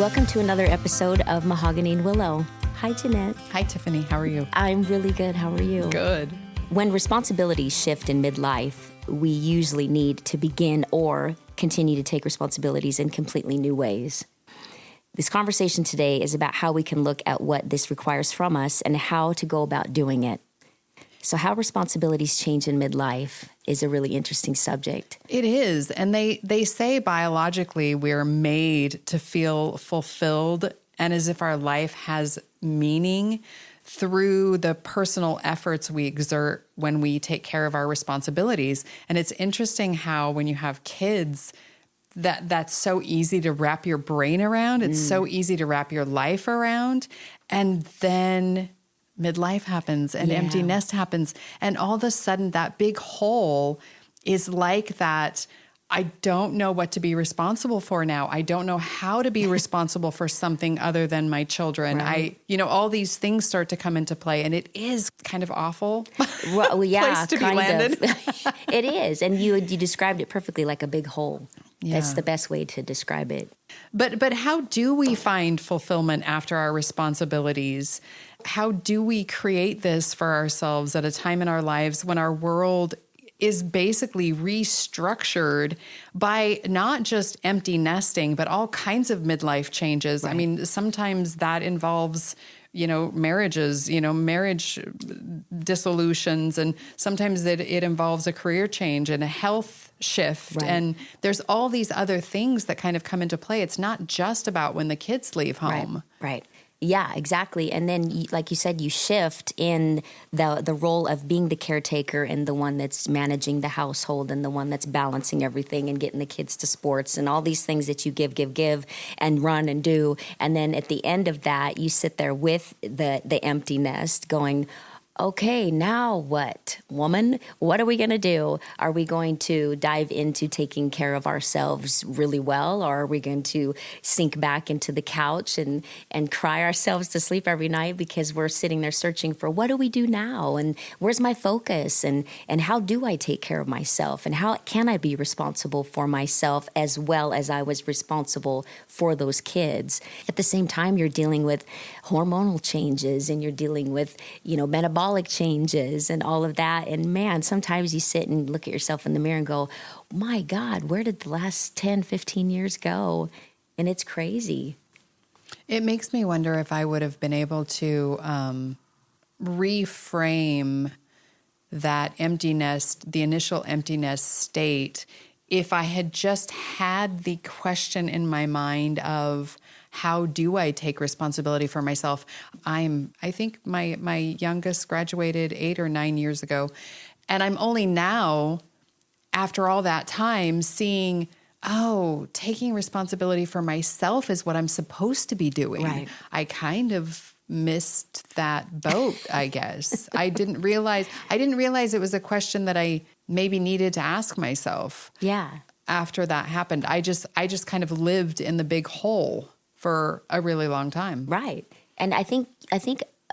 Welcome to another episode of Mahogany and Willow. Hi, Jeanette. Hi, Tiffany. How are you? I'm really good. How are you? Good. When responsibilities shift in midlife, we usually need to begin or continue to take responsibilities in completely new ways. This conversation today is about how we can look at what this requires from us and how to go about doing it. So how responsibilities change in midlife is a really interesting subject. It is. And they say biologically we're made to feel fulfilled and as if our life has meaning through the personal efforts we exert when we take care of our responsibilities. And it's interesting how when you have kids, that's so easy to wrap your brain around. It's so easy to wrap your life around. And then midlife happens and empty nest happens. And all of a sudden that big hole is like that. I don't know what to be responsible for now. I don't know how to be responsible for something other than my children. Right. All these things start to come into play and it is kind of awful. Well, yeah, place to be kind landed. of. It is. And you described it perfectly, like a big hole. Yeah. That's the best way to describe it. But how do we find fulfillment after our responsibilities? How do we create this for ourselves at a time in our lives when our world is basically restructured by not just empty nesting, but all kinds of midlife changes? Right. I mean, sometimes that involves marriages, marriage dissolutions, and sometimes it involves a career change and a health shift. Right. And there's all these other things that kind of come into play. It's not just about when the kids leave home. Right. Yeah, exactly. And then, like you said, you shift in the role of being the caretaker and the one that's managing the household and the one that's balancing everything and getting the kids to sports and all these things that you give and run and do. And then at the end of that, you sit there with the empty nest going, okay, now what, woman? What are we going to do? Are we going to dive into taking care of ourselves really well, or are we going to sink back into the couch and cry ourselves to sleep every night because we're sitting there searching for what do we do now, and where's my focus, and how do I take care of myself, and how can I be responsible for myself as well as I was responsible for those kids? At the same time, you're dealing with hormonal changes and you're dealing with, metabolic changes and all of that. And man, sometimes you sit and look at yourself in the mirror and go, my God, where did the last 10, 15 years go? And it's crazy. It makes me wonder if I would have been able to reframe that empty nest, the initial empty nest state, if I had just had the question in my mind of, how do I take responsibility for myself? I think my youngest graduated 8 or 9 years ago. And I'm only now, after all that time, seeing, taking responsibility for myself is what I'm supposed to be doing. Right. I kind of missed that boat, I guess. I didn't realize it was a question that I maybe needed to ask myself. Yeah. After that happened. I just kind of lived in the big hole for a really long time. Right. And I think,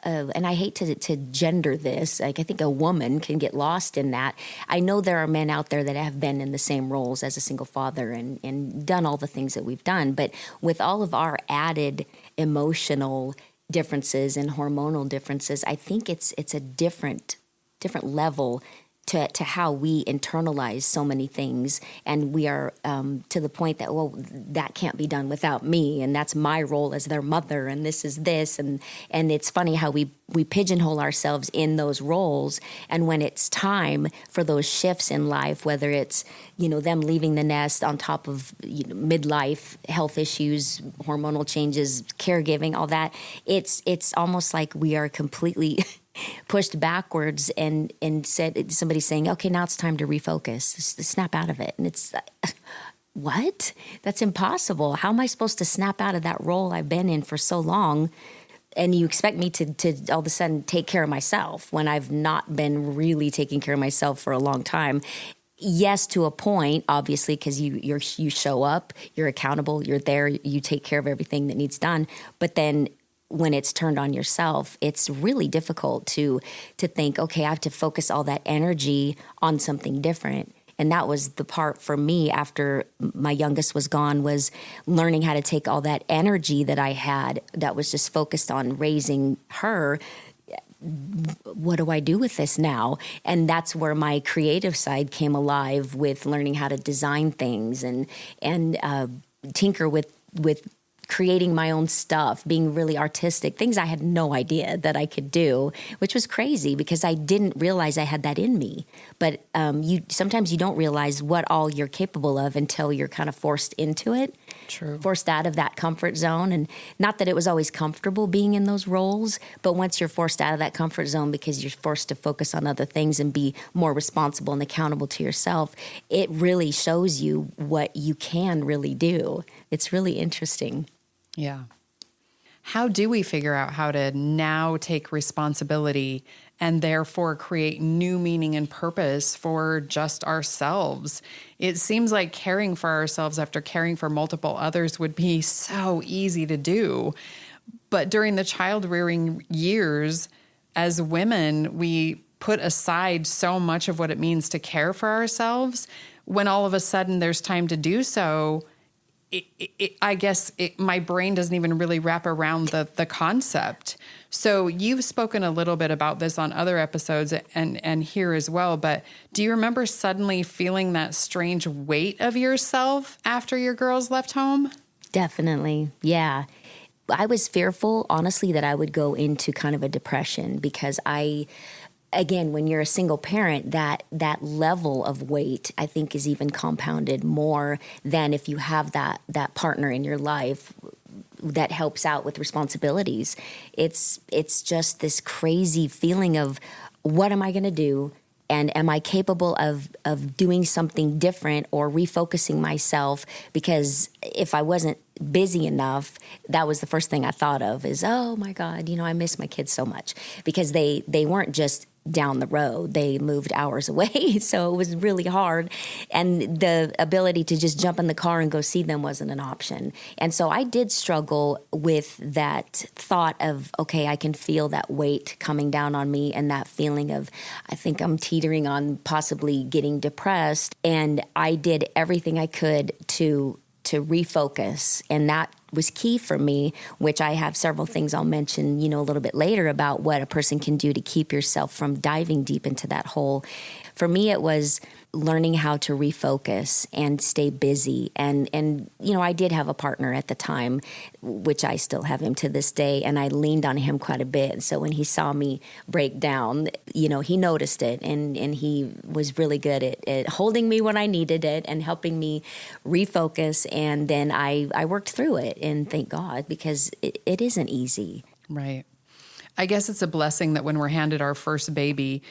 and I hate to gender this, like I think a woman can get lost in that. I know there are men out there that have been in the same roles as a single father and done all the things that we've done. But with all of our added emotional differences and hormonal differences, I think it's a different level to how we internalize so many things, and we are to the point that, that can't be done without me, and that's my role as their mother, and this is this, and it's funny how we pigeonhole ourselves in those roles, and when it's time for those shifts in life, whether it's them leaving the nest on top of midlife health issues, hormonal changes, caregiving, all that, it's almost like we are completely pushed backwards and said, somebody's saying, okay, now it's time to refocus, snap out of it. And it's what? That's impossible. How am I supposed to snap out of that role I've been in for so long? And you expect me to all of a sudden take care of myself when I've not been really taking care of myself for a long time. Yes, to a point, obviously, because you show up, you're accountable, you're there, you take care of everything that needs done. But then when it's turned on yourself, it's really difficult to think, okay, I have to focus all that energy on something different. And that was the part for me after my youngest was gone, was learning how to take all that energy that I had that was just focused on raising her. What do I do with this now? And that's where my creative side came alive, with learning how to design things and tinker with creating my own stuff, being really artistic, things I had no idea that I could do, which was crazy because I didn't realize I had that in me. But sometimes you don't realize what all you're capable of until you're kind of forced into it. True. Forced out of that comfort zone. And not that it was always comfortable being in those roles, but once you're forced out of that comfort zone because you're forced to focus on other things and be more responsible and accountable to yourself, it really shows you what you can really do. It's really interesting. Yeah. How do we figure out how to now take responsibility and therefore create new meaning and purpose for just ourselves? It seems like caring for ourselves after caring for multiple others would be so easy to do. But during the child rearing years, as women, we put aside so much of what it means to care for ourselves. When all of a sudden there's time to do so, I guess my brain doesn't even really wrap around the concept. So you've spoken a little bit about this on other episodes and here as well, but do you remember suddenly feeling that strange weight of yourself after your girls left home? Definitely, yeah. I was fearful, honestly, that I would go into kind of a depression because again, when you're a single parent, that level of weight, I think, is even compounded more than if you have that partner in your life that helps out with responsibilities. It's just this crazy feeling of, what am I going to do? And am I capable of doing something different or refocusing myself? Because if I wasn't busy enough, that was the first thing I thought of is, oh my God, I miss my kids so much, because they weren't just down the road. They moved hours away. So it was really hard. And the ability to just jump in the car and go see them wasn't an option. And so I did struggle with that thought of, okay, I can feel that weight coming down on me and that feeling of, I think I'm teetering on possibly getting depressed. And I did everything I could to refocus. And that was key for me, which I have several things I'll mention, a little bit later about what a person can do to keep yourself from diving deep into that hole. For me, it was learning how to refocus and stay busy. And I did have a partner at the time, which I still have him to this day, and I leaned on him quite a bit. And so when he saw me break down, he noticed it, and he was really good at holding me when I needed it and helping me refocus. And then I worked through it, and thank God, because it isn't easy. Right. I guess it's a blessing that when we're handed our first baby,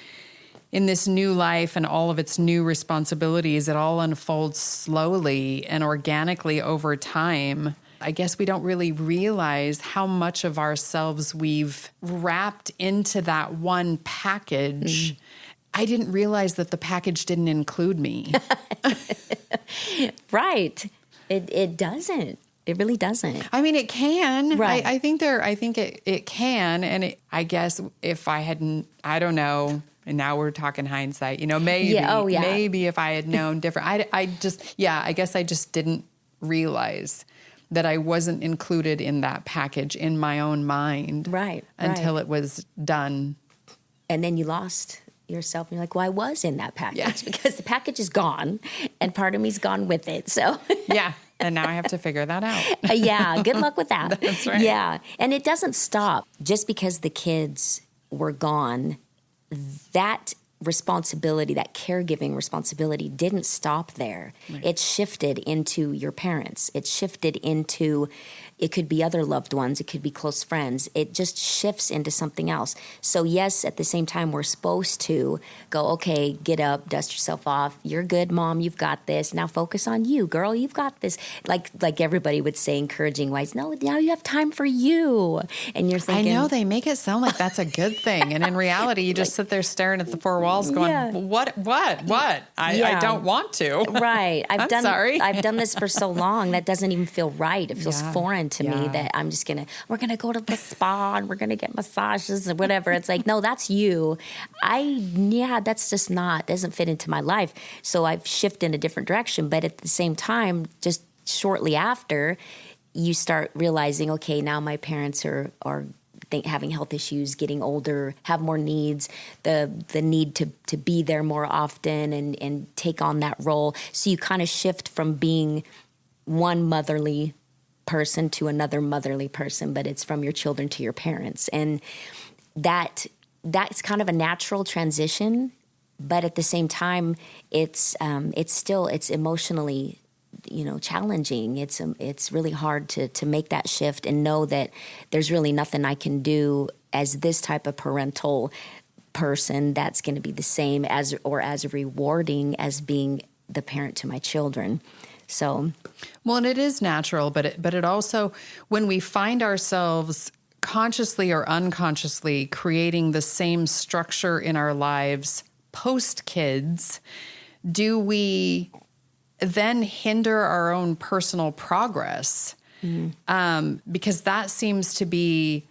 in this new life and all of its new responsibilities, it all unfolds slowly and organically over time. I guess we don't really realize how much of ourselves we've wrapped into that one package. I didn't realize that the package didn't include me. Right. It doesn't. It really doesn't. I mean, it can. Right. I think it can. And I guess if I hadn't, I don't know. And now we're talking hindsight, maybe, maybe if I had known different, I guess I just didn't realize that I wasn't included in that package in my own mind. Right. Until it was done. And then you lost yourself and you're like, well, I was in that package because the package is gone and part of me's gone with it. So yeah. And now I have to figure that out. Yeah. Good luck with that. That's right. Yeah. And it doesn't stop just because the kids were gone. That responsibility, that caregiving responsibility didn't stop there. Right. It shifted into your parents. It shifted into, it could be other loved ones. It could be close friends. It just shifts into something else. So yes, at the same time, we're supposed to go, okay, get up, dust yourself off. You're good, Mom. You've got this. Now focus on you, girl. You've got this. Like everybody would say, encouraging wise, no, now you have time for you. And you're thinking, I know they make it sound like that's a good thing. And in reality, you just sit there staring at the four walls going, what? I don't want to. Right. I'm sorry. I've done this for so long. That doesn't even feel right. It feels foreign to me that we're going to go to the spa and we're going to get massages and whatever. It's like, no, that's you. That's just doesn't fit into my life. So I've shifted in a different direction. But at the same time, just shortly after, you start realizing, okay, now my parents are having health issues, getting older, have more needs, the need to be there more often and take on that role. So you kind of shift from being one motherly person to another motherly person, but it's from your children to your parents. And that's kind of a natural transition, but at the same time, it's emotionally challenging. It's really hard to make that shift and know that there's really nothing I can do as this type of parental person that's going to be the same as rewarding as being the parent to my children. So, well, and it is natural, but it also, when we find ourselves consciously or unconsciously creating the same structure in our lives post kids, do we then hinder our own personal progress? Because that seems to be,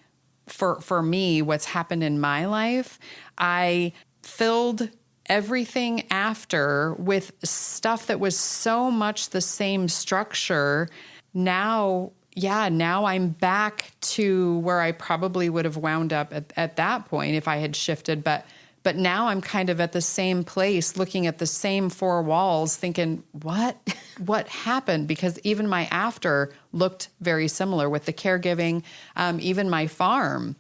for me, what's happened in my life. I filled everything after with stuff that was so much the same structure. Now I'm back to where I probably would have wound up at that point if I had shifted. But now I'm kind of at the same place, looking at the same four walls, thinking, what happened? Because even my after looked very similar with the caregiving, even my farm,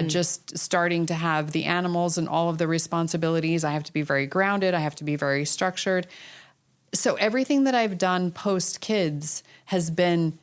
just starting to have the animals and all of the responsibilities. I have to be very grounded. I have to be very structured. So everything that I've done post kids has been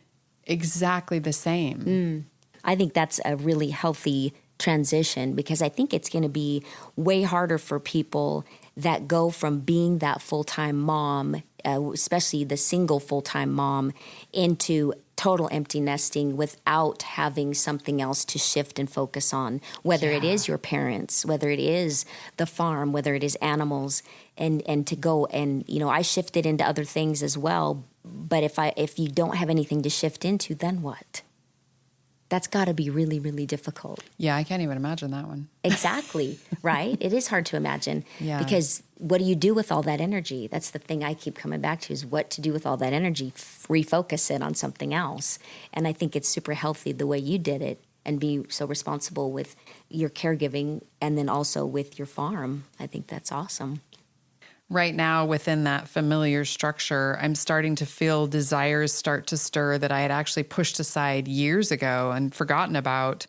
exactly the same. I think that's a really healthy transition, because I think it's going to be way harder for people that go from being that full-time mom, especially the single full-time mom, into total empty nesting without having something else to shift and focus on, whether it is your parents, whether it is the farm, whether it is animals, and to go and, I shifted into other things as well. But if you don't have anything to shift into, then what? That's got to be really, really difficult. Yeah, I can't even imagine that one. Exactly, right? It is hard to imagine. Yeah. Because what do you do with all that energy? That's the thing I keep coming back to, is what to do with all that energy, refocus it on something else. And I think it's super healthy the way you did it, and be so responsible with your caregiving and then also with your farm. I think that's awesome. Right now, within that familiar structure, I'm starting to feel desires start to stir that I had actually pushed aside years ago and forgotten about.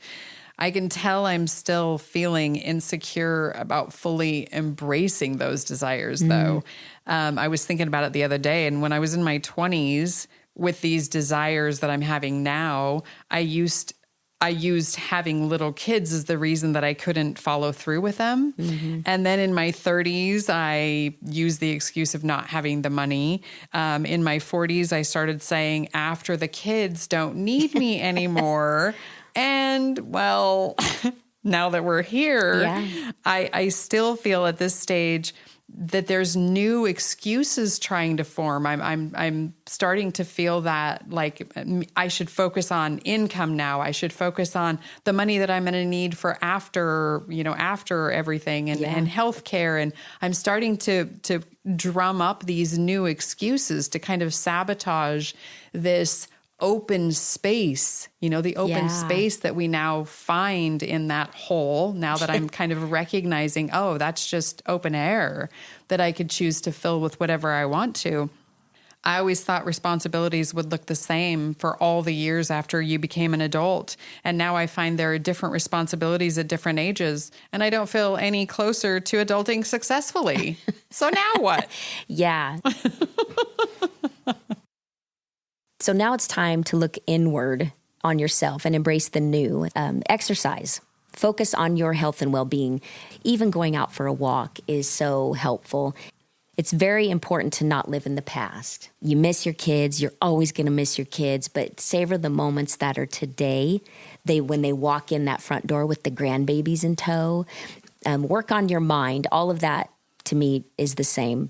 I can tell I'm still feeling insecure about fully embracing those desires, though. I was thinking about it the other day, and when I was in my 20s with these desires that I'm having now, I used having little kids as the reason that I couldn't follow through with them. And then in my 30s, I used the excuse of not having the money. In my 40s, I started saying, after the kids don't need me anymore. And well, now that we're here, I still feel at this stage that there's new excuses trying to form. I'm starting to feel that, like, I should focus on income now. I should focus on the money that I'm going to need for after everything and healthcare. And I'm starting to drum up these new excuses to kind of sabotage this open space, the open space that we now find in that hole, now that I'm kind of recognizing, oh, that's just open air that I could choose to fill with whatever I want to. I always thought responsibilities would look the same for all the years after you became an adult. And now I find there are different responsibilities at different ages, and I don't feel any closer to adulting successfully. So now what? Yeah. So now it's time to look inward on yourself and embrace the new. Exercise. Focus on your health and well-being. Even going out for a walk is so helpful. It's very important to not live in the past. You miss your kids. You're always going to miss your kids, but savor the moments that are today. When they walk in that front door with the grandbabies in tow. Work on your mind. All of that, to me, is the same.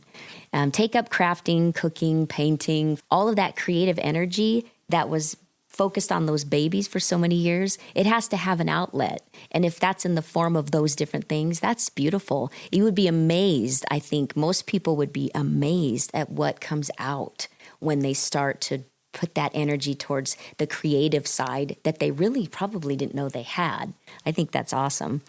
Take up crafting, cooking, painting, all of that creative energy that was focused on those babies for so many years, it has to have an outlet. And if that's in the form of those different things, that's beautiful. You would be amazed. I think most people would be amazed at what comes out when they start to put that energy towards the creative side that they really probably didn't know they had. I think that's awesome.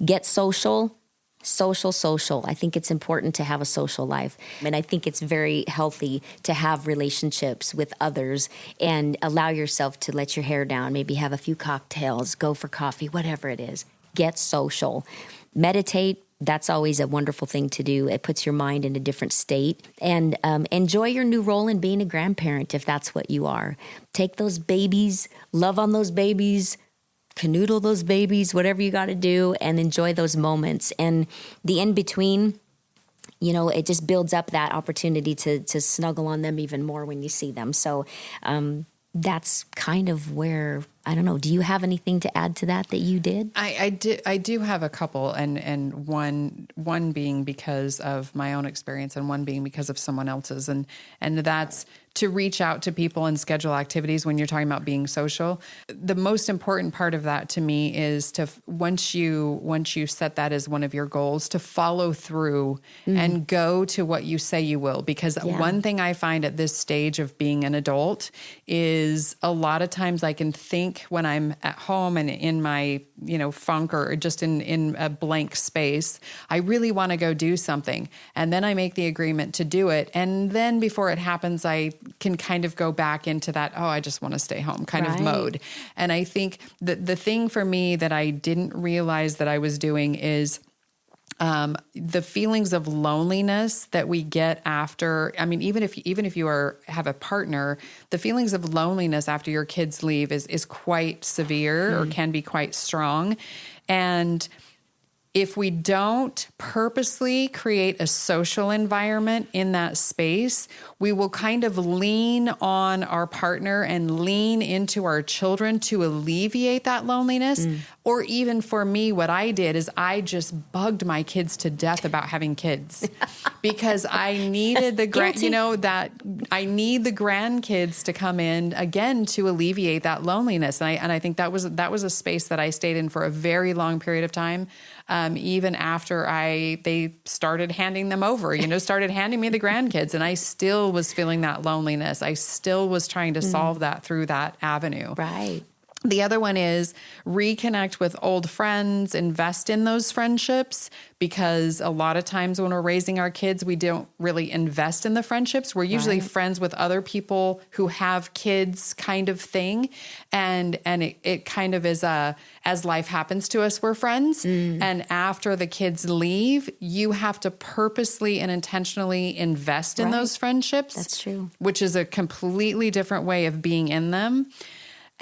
Get social. Social. I think it's important to have a social life. And I think it's very healthy to have relationships with others and allow yourself to let your hair down, maybe have a few cocktails, go for coffee, whatever it is. Get social. Meditate. That's always a wonderful thing to do. It puts your mind in a different state. And enjoy your new role in being a grandparent if that's what you are. Take those babies, love on those babies, canoodle those babies, whatever you got to do, and enjoy those moments. And the in-between, it just builds up that opportunity to snuggle on them even more when you see them. So that's kind of where, I don't know, do you have anything to add to that you did? I do have a couple, and one being because of my own experience and one being because of someone else's. And that's to reach out to people and schedule activities when you're talking about being social. The most important part of that to me is to, once you set that as one of your goals, to follow through and go to what you say you will. Because one thing I find at this stage of being an adult is a lot of times I can think when I'm at home and in my, funk or just in a blank space, I really want to go do something. And then I make the agreement to do it. And then before it happens, I can kind of go back into that, I just want to stay home kind of mode. And I think that the thing for me that I didn't realize that I was doing is the feelings of loneliness that we get after, even if you have a partner, the feelings of loneliness after your kids leave is quite severe or can be quite strong. And if we don't purposely create a social environment in that space, we will kind of lean on our partner and lean into our children to alleviate that loneliness. Or even for me, what I did is I just bugged my kids to death about having kids because I needed I need the grandkids to come in again to alleviate that loneliness. And I think that was a space that I stayed in for a very long period of time. Even after they started handing them over, started handing me the grandkids, and I still was feeling that loneliness. I still was trying to solve that through that avenue. Right. The other one is reconnect with old friends, invest in those friendships, because a lot of times when we're raising our kids, we don't really invest in the friendships. We're usually friends with other people who have kids kind of thing. And it kind of is as life happens to us, we're friends. And after the kids leave, you have to purposely and intentionally invest in those friendships. That's true. Which is a completely different way of being in them.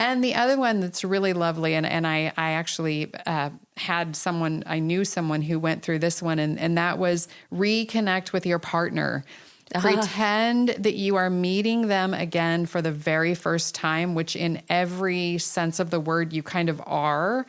And the other one that's really lovely, and I actually I knew someone who went through this one, and that was reconnect with your partner. Pretend that you are meeting them again for the very first time, which in every sense of the word you kind of are.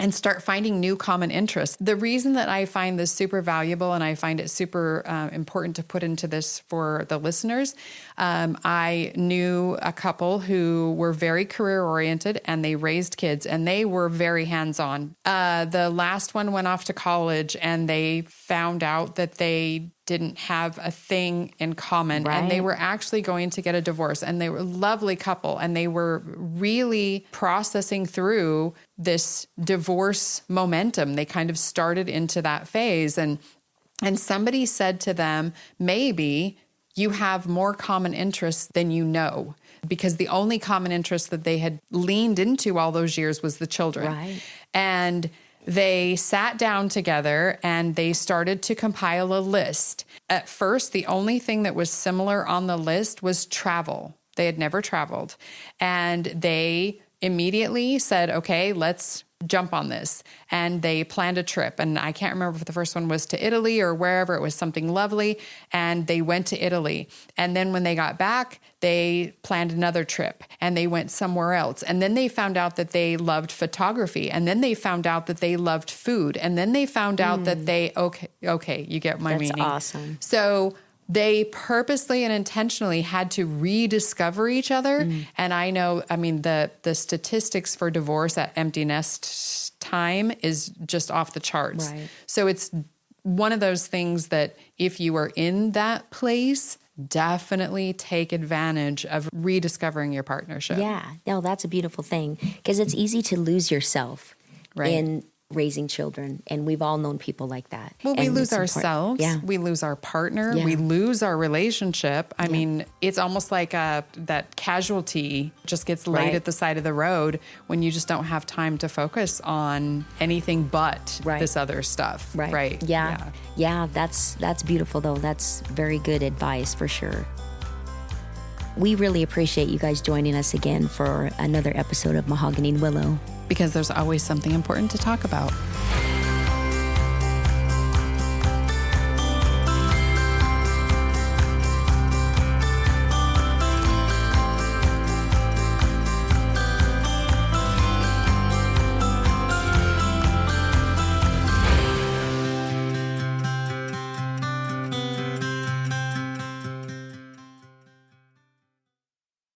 And start finding new common interests. The reason that I find this super valuable and I find it super important to put into this for the listeners, I knew a couple who were very career-oriented and they raised kids and they were very hands-on. The last one went off to college and they found out that they didn't have a thing in common and they were actually going to get a divorce, and they were a lovely couple and they were really processing through this divorce momentum. They kind of started into that phase, and somebody said to them, maybe you have more common interests than you know, because the only common interest that they had leaned into all those years was the children. And they sat down together and they started to compile a list. At first, the only thing that was similar on the list was travel. They had never traveled. And they immediately said, okay, let's jump on this. And they planned a trip. And I can't remember if the first one was to Italy or wherever. It was something lovely. And they went to Italy. And then when they got back, they planned another trip and they went somewhere else. And then they found out that they loved photography. And then they found out that they loved food. And then they found out that they, okay, you get my meaning. That's awesome. So they purposely and intentionally had to rediscover each other. And I know, I mean, the statistics for divorce at empty nest time is just off the charts. Right. So it's one of those things that if you are in that place, definitely take advantage of rediscovering your partnership. Yeah, no, that's a beautiful thing, because it's easy to lose yourself in raising children, and we've all known people like that. Well, we And lose it's important. ourselves. Yeah. We lose our partner. Yeah. We lose our relationship. I mean, it's almost like that casualty just gets laid Right. at the side of the road when you just don't have time to focus on anything but this other stuff. Right. Yeah, that's beautiful, though. That's very good advice for sure. We really appreciate you guys joining us again for another episode of Mahogany and Willow. Because there's always something important to talk about.